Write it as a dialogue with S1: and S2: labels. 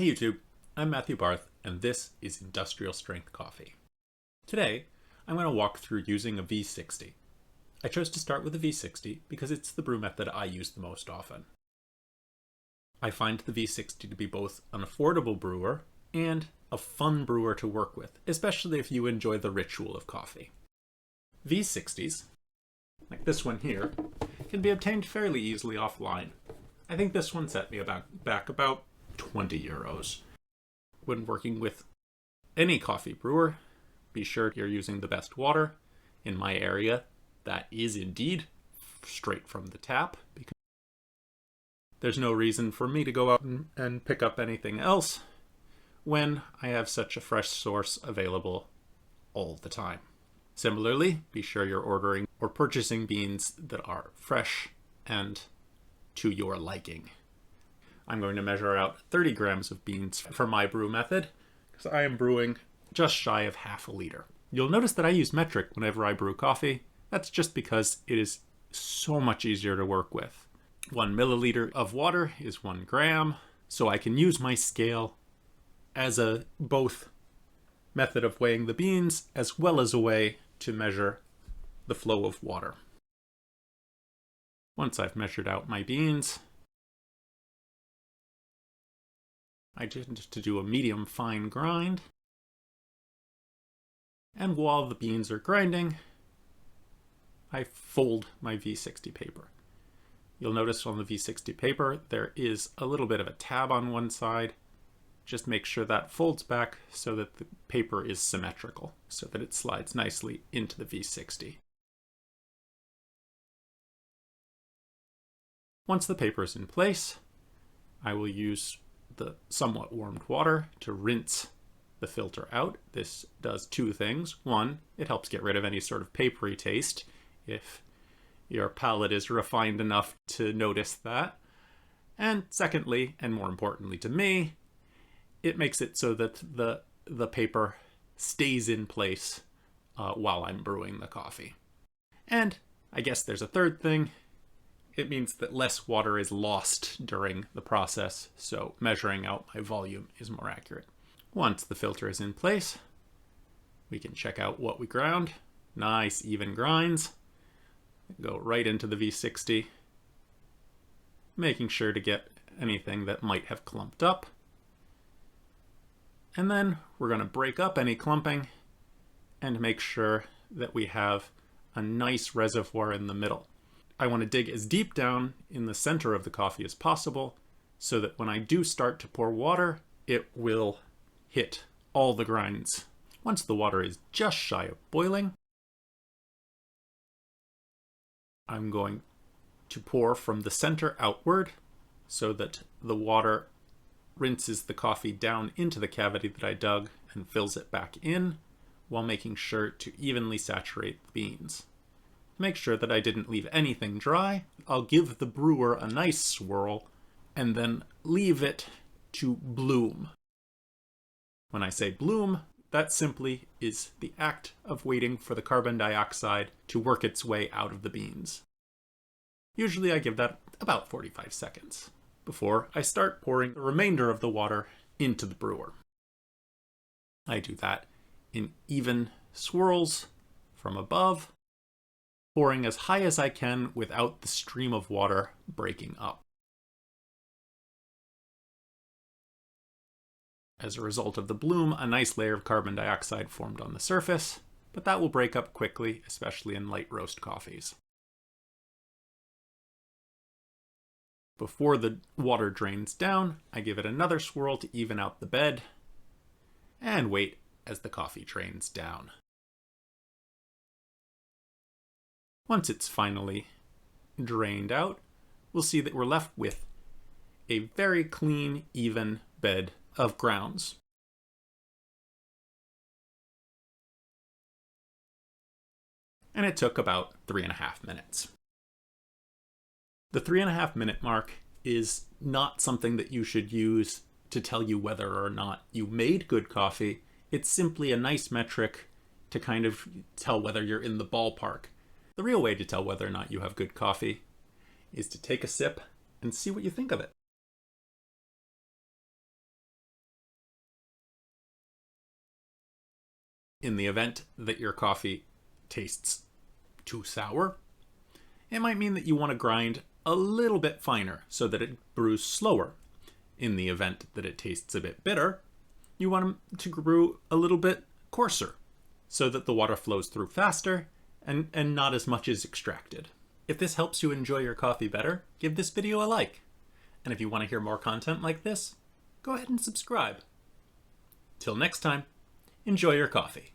S1: Hey YouTube, I'm Matthew Barth, and this is Industrial Strength Coffee. Today, I'm going to walk through using a V60. I chose to start with a V60 because it's the brew method I use the most often. I find the V60 to be both an affordable brewer and a fun brewer to work with, especially if you enjoy the ritual of coffee. V60s, like this one here, can be obtained fairly easily offline. I think this one set me back about 20 euros. When working with any coffee brewer, be sure you're using the best water. In my area, that is indeed straight from the tap, because there's no reason for me to go out and pick up anything else when I have such a fresh source available all the time. Similarly, be sure you're ordering or purchasing beans that are fresh and to your liking. I'm going to measure out 30 grams of beans for my brew method because I am brewing just shy of half a liter. You'll notice that I use metric whenever I brew coffee. That's just because it is so much easier to work with. 1 milliliter of water is 1 gram, so I can use my scale as a both method of weighing the beans as well as a way to measure the flow of water. Once I've measured out my beans, I tend to do a medium fine grind, and while the beans are grinding, I fold my V60 paper. You'll notice on the V60 paper there is a little bit of a tab on one side. Just make sure that folds back so that the paper is symmetrical, so that it slides nicely into the V60. Once the paper is in place, I will use the somewhat warmed water to rinse the filter out. This does two things. One, it helps get rid of any sort of papery taste if your palate is refined enough to notice that. And secondly, and more importantly to me, it makes it so that the paper stays in place while I'm brewing the coffee. And I guess there's a third thing. It means that less water is lost during the process, so measuring out my volume is more accurate. Once the filter is in place, we can check out what we ground. Nice even grinds. Go right into the V60, making sure to get anything that might have clumped up. And then we're going to break up any clumping and make sure that we have a nice reservoir in the middle. I want to dig as deep down in the center of the coffee as possible so that when I do start to pour water, it will hit all the grinds. Once the water is just shy of boiling, I'm going to pour from the center outward so that the water rinses the coffee down into the cavity that I dug and fills it back in, while making sure to evenly saturate the beans. To make sure that I didn't leave anything dry, I'll give the brewer a nice swirl and then leave it to bloom. When I say bloom, that simply is the act of waiting for the carbon dioxide to work its way out of the beans. Usually I give that about 45 seconds before I start pouring the remainder of the water into the brewer. I do that in even swirls from above, pouring as high as I can without the stream of water breaking up. As a result of the bloom, a nice layer of carbon dioxide formed on the surface, but that will break up quickly, especially in light roast coffees. Before the water drains down, I give it another swirl to even out the bed, and wait as the coffee drains down. Once it's finally drained out, we'll see that we're left with a very clean, even bed of grounds. And it took about 3.5 minutes. The 3.5 minute mark is not something that you should use to tell you whether or not you made good coffee. It's simply a nice metric to kind of tell whether you're in the ballpark. The real way to tell whether or not you have good coffee is to take a sip and see what you think of it. In the event that your coffee tastes too sour, it might mean that you want to grind a little bit finer so that it brews slower. In the event that it tastes a bit bitter, you want it to brew a little bit coarser so that the water flows through faster and not as much is extracted. If this helps you enjoy your coffee better, give this video a like. And if you want to hear more content like this, go ahead and subscribe. Till next time, enjoy your coffee.